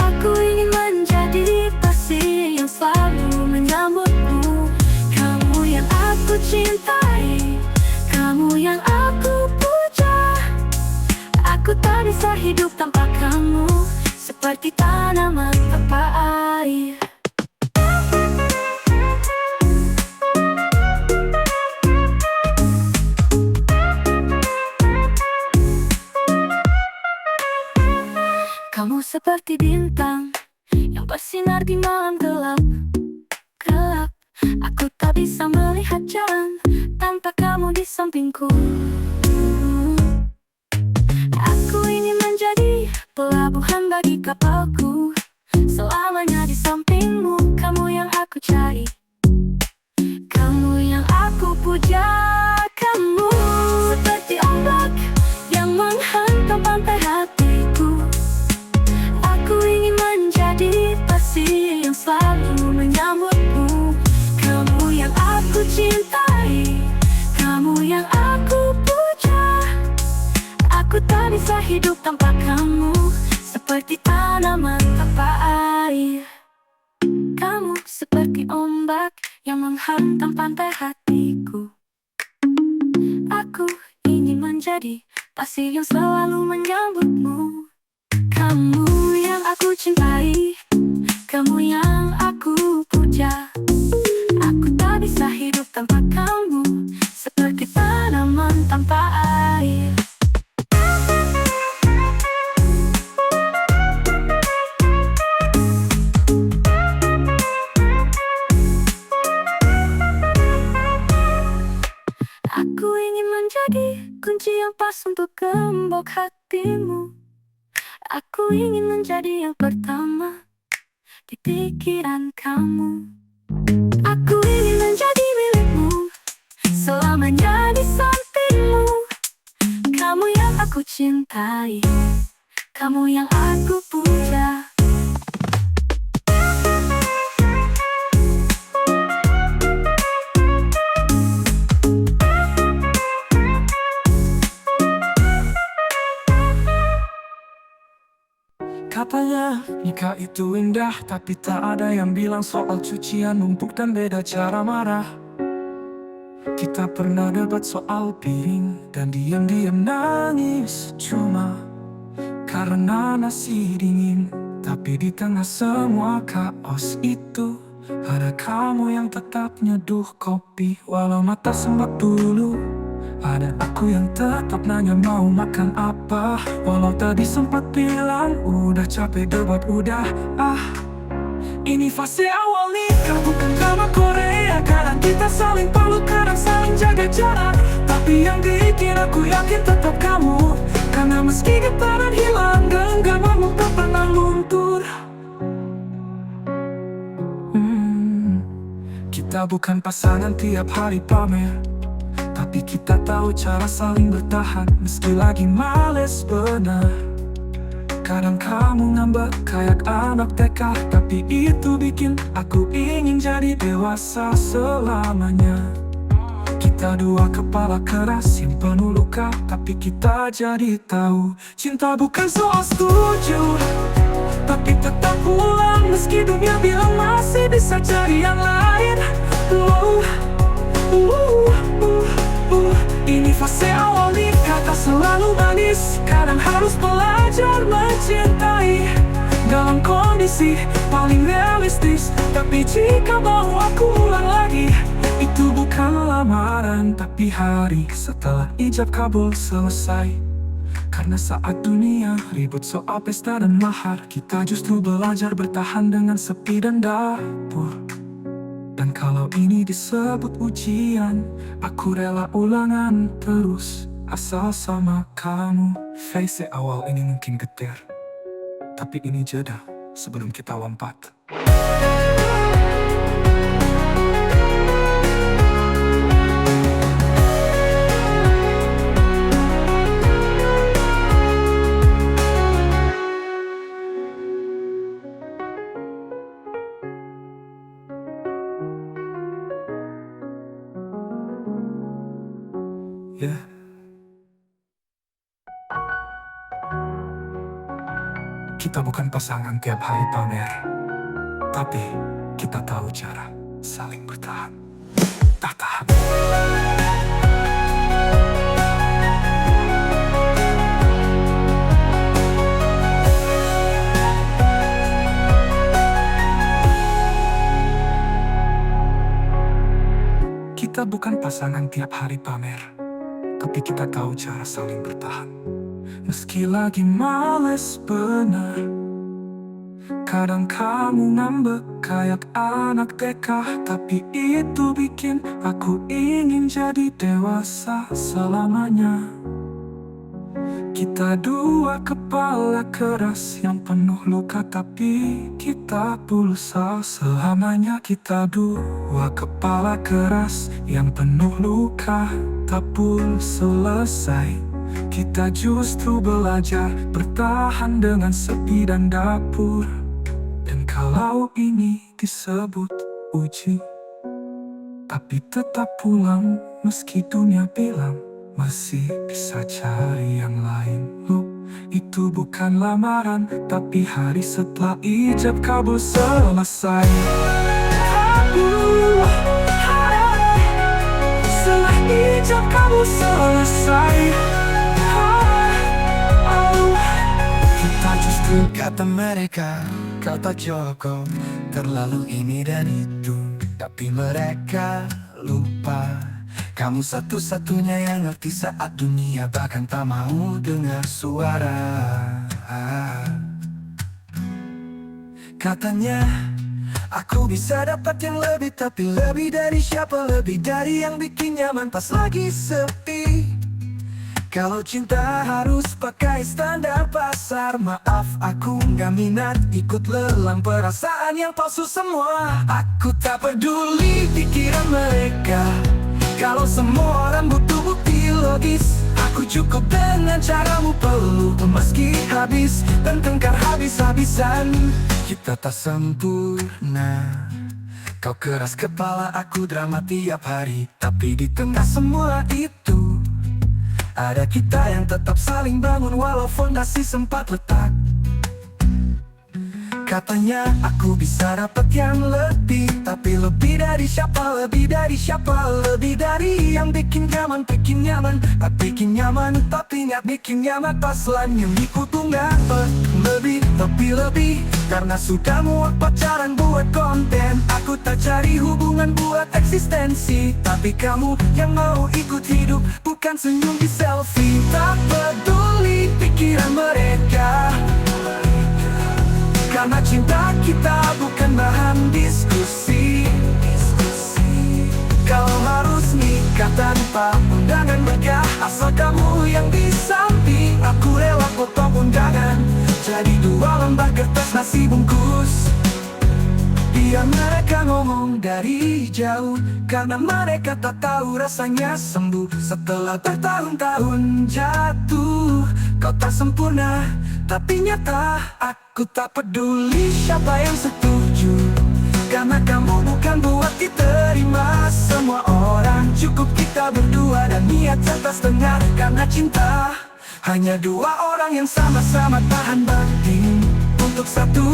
Aku ingin menjadi pasir yang selalu menyambutmu. Kamu yang aku cintai, kamu yang aku puja. Aku tak bisa hidup tanpa kamu, seperti tanaman tanpa air. Kamu seperti bintang yang bersinar di malam gelap. Aku tak bisa melihat jalan tanpa kamu di sampingku. Aku ingin menjadi pelabuhan bagi kapalku, selamanya di sampingmu. Kamu yang aku cari, kamu yang aku puja. Kamu seperti ombak yang menghantam pantai hatiku. Aku ingin menjadi pasir yang selalu menyambutmu. Kamu yang aku cintai, kamu yang aku puja. Aku tak bisa hidup tanpa kamu, seperti tanaman tanpa air. Kamu seperti ombak yang menghantam pantai hatiku. Aku ingin menjadi pasir yang selalu menyambutmu. Kamu yang aku cintai, kamu yang aku puja. Aku tak bisa hidup tanpa kamu, seperti tanaman tanpa air. Aku ingin menjadi kunci yang pas untuk gembok hatimu. Aku ingin menjadi yang pertama di pikiran kamu. Aku ingin menjadi milikmu, selamanya di sampingmu. Kamu yang aku cintai, kamu yang aku puja. Katanya nikah itu indah, tapi tak ada yang bilang soal cucian numpuk dan beda cara marah. Kita pernah debat soal piring dan diam-diam nangis, cuma karena nasi dingin. Tapi di tengah semua kaos itu ada kamu yang tetap nyeduh kopi walau mata sembab dulu. Ada aku yang tetap nanya mau makan apa, walau tadi sempat bilang udah capek debat udah. Ini fase awal nikah bukan drama Korea. Kadang kita saling peluk, kadang saling jaga jarak. Tapi yang bikin aku yakin tetap kamu, karena meski getaran hilang, genggamanmu tak pernah luntur. Kita bukan pasangan tiap hari pamer, tapi kita tahu cara saling bertahan meski lagi males benar. Kadang kamu ngambek kayak anak TK, tapi itu bikin aku ingin jadi dewasa selamanya. Kita dua kepala keras yang penuh luka, tapi kita jadi tahu cinta bukan soal setuju, tapi tetap pulang. Meski dunia bilang masih bisa cari yang lain. Ini fase awal nih, kata selalu manis. Kadang harus belajar mencintai dalam kondisi paling realistis. Tapi jika mau aku ulang lagi, itu bukan lamaran, tapi hari setelah ijab kabul selesai. Karena saat dunia ribut soal pesta dan mahar, kita justru belajar bertahan dengan sepi dan dapur. Dan kalau ini disebut ujian, aku rela ulangan terus, asal sama kamu. Fase awal ini mungkin getir, tapi ini jeda sebelum kita lompat. Ya. Kita bukan pasangan tiap hari pamer, tapi kita tahu cara saling bertahan. Tak tahan. Kita bukan pasangan tiap hari pamer, tapi kita tahu cara saling bertahan. Meski lagi males bener, kadang kamu ngambek kayak anak TK. Tapi itu bikin aku ingin jadi dewasa selamanya. Kita dua kepala keras yang penuh luka, tapi kita pulsa selamanya. Kita dua kepala keras yang penuh luka, tak pul selesai. Kita justru belajar bertahan dengan sepi dan dapur. Dan kalau ini disebut uji, tapi tetap pulang meski dunia bilang masih bisa cari yang lain. Itu bukan lamaran, tapi hari setelah ijab kabul selesai. Setelah ijab kabul selesai, kita justru Kata mereka, kata Joko, terlalu ini dan itu. Tapi mereka lupa, kamu satu-satunya yang ngerti saat dunia bahkan tak mau dengar suara. Katanya, aku bisa dapat yang lebih, tapi lebih dari siapa? Lebih dari yang bikin nyaman pas lagi sepi. Kalau cinta harus pakai standar pasar, maaf aku nggak minat ikut lelang perasaan yang palsu semua. Aku tak peduli pikiran mereka, kalau semua orang butuh bukti logis. Aku cukup dengan caramu peluk meski habis dan tengkar habis-habisan. Kita tak sempurna, kau keras kepala, aku drama tiap hari. Tapi di tengah semua itu, ada kita yang tetap saling bangun walau fondasi sempat retak. Katanya aku bisa dapat yang lebih, tapi lebih dari siapa? Lebih dari siapa? Lebih dari yang bikin nyaman, tak bikin nyaman, tapi nggak bikin nyaman. Pas lain yang ikutu nggak lebih, tapi lebih. Karena sudah muak pacaran buat konten, aku tak cari hubungan buat eksistensi. Tapi kamu yang mau ikut hidup, bukan senyum di selfie. Tak peduli pikiran mereka, karena cinta kita bukan bahan diskusi. Kau harus nikah tanpa undangan megah, asal kamu yang di samping. Aku rela potong undangan, jadi dua lembar kertas nasi bungkus. Biar mereka ngomong dari jauh, karena mereka tak tahu rasanya sembuh. Setelah bertahun-tahun jatuh, kau tak sempurna, tapi nyata. Aku tak peduli siapa yang setuju, karena kamu bukan buat diterima semua orang. Cukup kita berdua dan niat serta setengah. Karena cinta hanya dua orang yang sama-sama tahan banting untuk satu